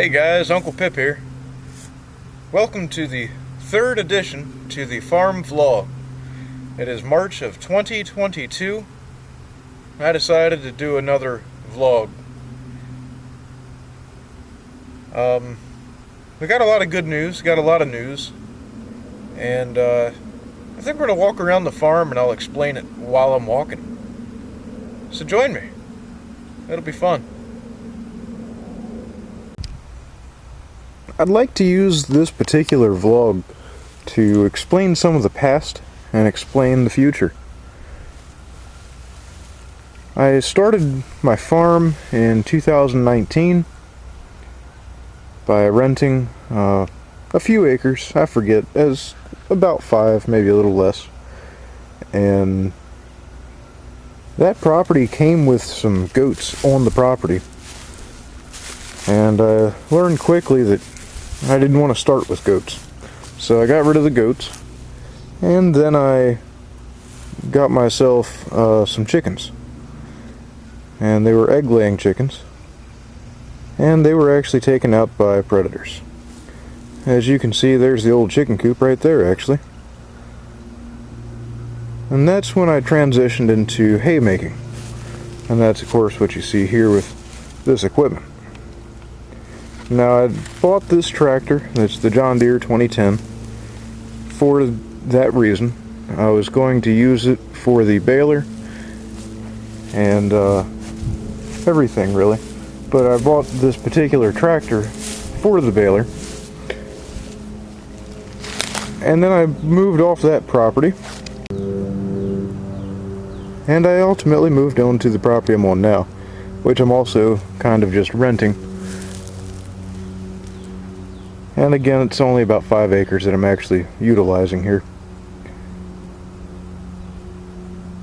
Hey guys, Uncle Pip here. Welcome to the third edition to the farm vlog. It is March of 2022. I decided to do another vlog. We got a lot of good news, and I think we're going to walk around the farm and I'll explain it while I'm walking. So join me. It'll be fun. I'd like to use this particular vlog to explain some of the past and explain the future. I started my farm in 2019 by renting a few acres, I forget, as about 5, maybe a little less. And that property came with some goats on the property. And I learned quickly that I didn't want to start with goats. So I got rid of the goats, and then I got myself some chickens. And they were egg-laying chickens, and they were actually taken out by predators. As you can see, there's the old chicken coop right there, actually. And that's when I transitioned into haymaking. And that's, of course, what you see here with this equipment. Now, I bought this tractor, that's the John Deere 2010, for that reason. I was going to use it for the baler and everything, really. But I bought this particular tractor for the baler. And then I moved off that property. And I ultimately moved on to the property I'm on now, which I'm also kind of just renting. And again, it's only about 5 acres that I'm actually utilizing here.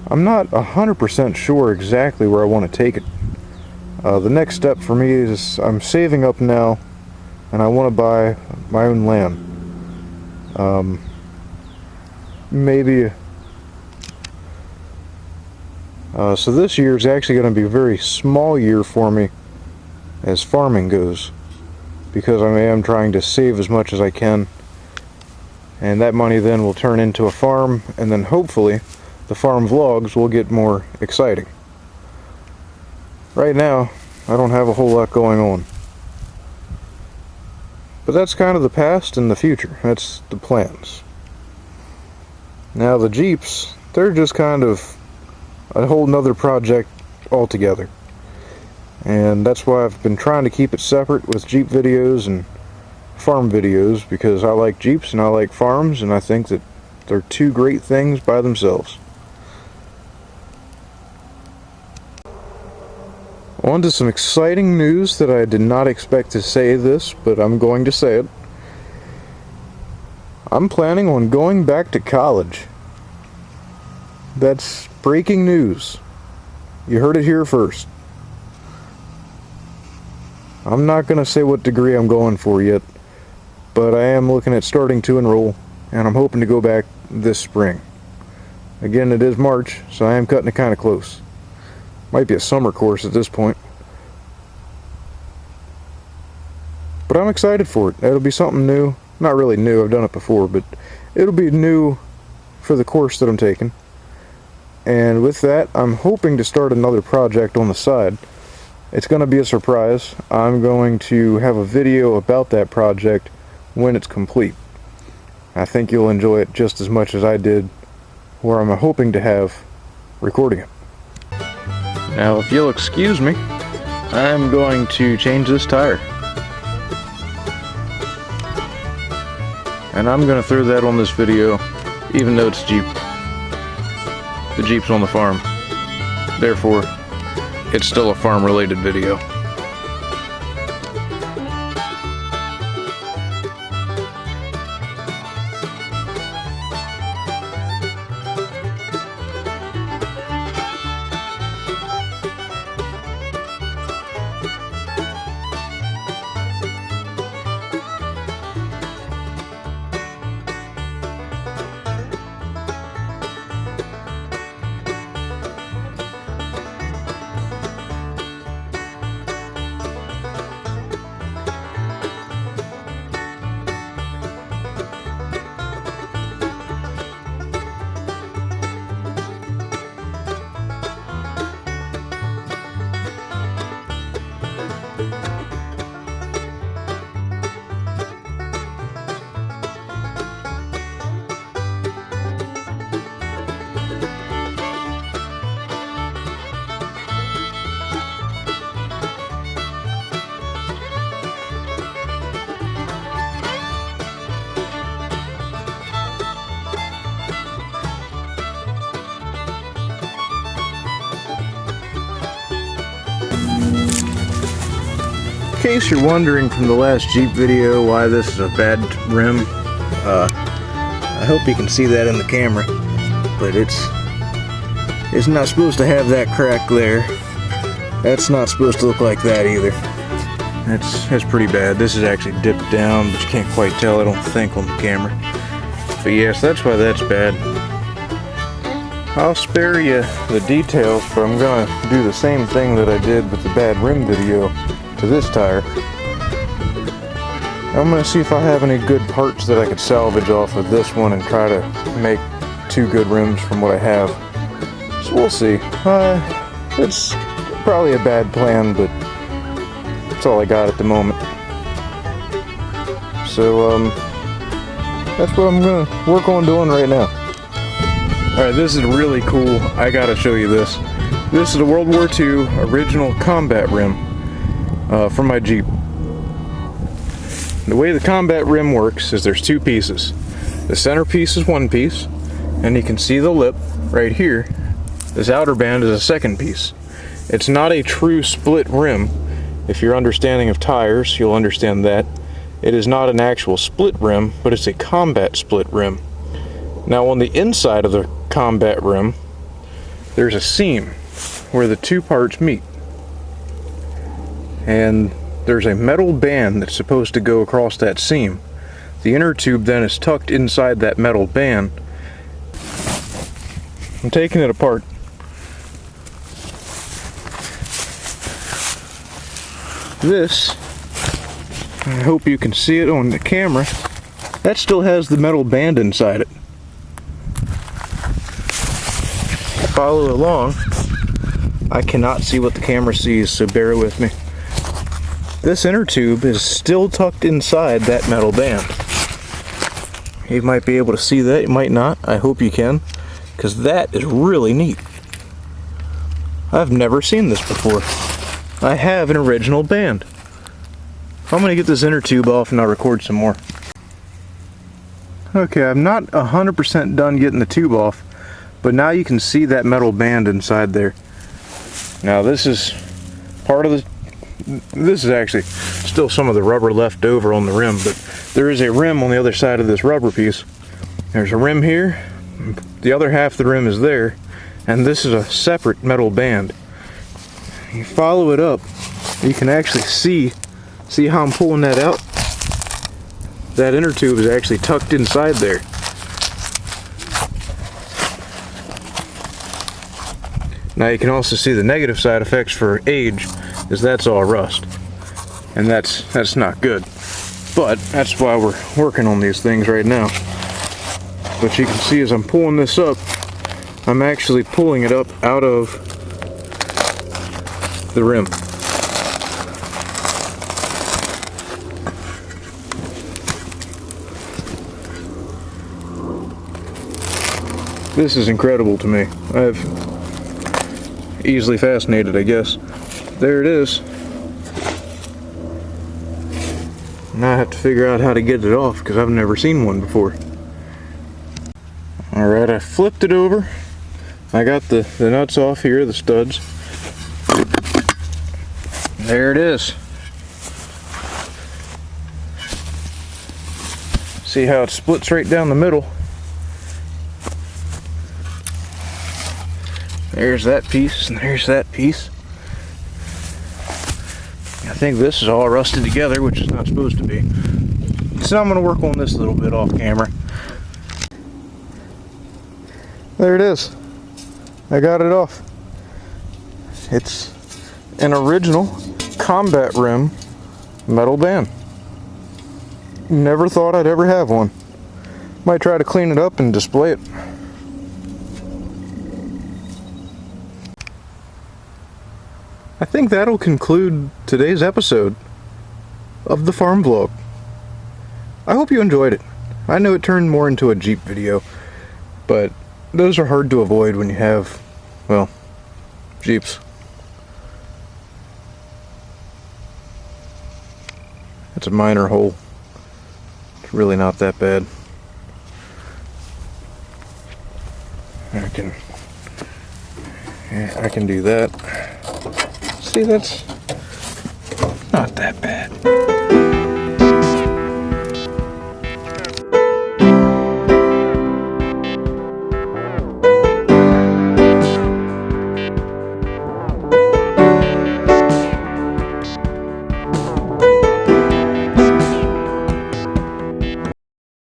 I'm not 100% sure exactly where I want to take it. The next step for me is I'm saving up now, and I want to buy my own land. So this year is actually going to be a very small year for me as farming goes, because I am trying to save as much as I can, and that money then will turn into a farm, and then hopefully the farm vlogs will get more exciting. Right now, I don't have a whole lot going on. But that's kind of the past and the future. That's the plans. Now the Jeeps, they're just kind of a whole nother project altogether. And that's why I've been trying to keep it separate with Jeep videos and farm videos, because I like Jeeps and I like farms, and I think that they're two great things by themselves. On to some exciting news that I did not expect to say this, but I'm going to say it. I'm planning on going back to college. That's breaking news. You heard it here first. I'm not going to say what degree I'm going for yet, but I am looking at starting to enroll, and I'm hoping to go back this spring. Again, it is March, so I am cutting it kind of close. Might be a summer course at this point. But I'm excited for it. It'll be something new. Not really new, I've done it before, but it'll be new for the course that I'm taking. And with that, I'm hoping to start another project on the side. It's going to be a surprise. I'm going to have a video about that project when it's complete. I think you'll enjoy it just as much as I did, where I'm hoping to have recording it. Now, if you'll excuse me, I'm going to change this tire. And I'm going to throw that on this video, even though it's Jeep. The Jeep's on the farm. Therefore, it's still a farm-related video. case you're wondering from the last Jeep video why this is a bad rim, I hope you can see that in the camera, but it's not supposed to have that crack there. That's not supposed to look like that either. That's pretty bad. This is actually dipped down, but you can't quite tell, I don't think, on the camera. But yes, that's why that's bad. I'll spare you the details, but I'm gonna do the same thing that I did with the bad rim video to this tire. I'm gonna see if I have any good parts that I could salvage off of this one and try to make 2 good rims from what I have. So we'll see. It's probably a bad plan, but that's all I got at the moment. So that's what I'm gonna work on doing right now. Alright, this is really cool. I gotta show you this. This is a World War II original combat rim from my Jeep. The way the combat rim works is there's 2 pieces. The center piece is one piece, and you can see the lip right here. This outer band is a second piece. It's not a true split rim. If you're understanding of tires, you'll understand that. It is not an actual split rim, but it's a combat split rim. Now on the inside of the combat rim, there's a seam where the 2 parts meet. And there's a metal band that's supposed to go across that seam. The inner tube then is tucked inside that metal band. I'm taking it apart. This, I hope you can see it on the camera, that still has the metal band inside it. Follow along. I cannot see what the camera sees, so bear with me. This inner tube is still tucked inside that metal band. You might be able to see that, you might not. I hope you can, because that is really neat. I've never seen this before. I have an original band. I'm going to get this inner tube off and I'll record some more. Okay, I'm not 100% done getting the tube off, but now you can see that metal band inside there. Now this is part of the... This is actually still some of the rubber left over on the rim, but there is a rim on the other side of this rubber piece. There's a rim here, the other half of the rim is there, and this is a separate metal band. You follow it up, you can actually see how I'm pulling that out? That inner tube is actually tucked inside there. Now you can also see the negative side effects for age, is that's all rust. And that's not good. But that's why we're working on these things right now. But you can see as I'm pulling this up, I'm actually pulling it up out of the rim. This is incredible to me. I've easily fascinated, I guess. There it is. Now I have to figure out how to get it off because I've never seen one before. Alright, I flipped it over. I got the nuts off here, the studs. There it is. See how it splits right down the middle? There's that piece, and there's that piece. I think this is all rusted together, which is not supposed to be. So I'm going to work on this a little bit off camera. There it is. I got it off. It's an original combat rim metal band. Never thought I'd ever have one. Might try to clean it up and display it. I think that'll conclude today's episode of the farm vlog. I hope you enjoyed it. I know it turned more into a Jeep video, but those are hard to avoid when you have, well, Jeeps. It's a minor hole. It's really not that bad. I can do that. See, Not that bad.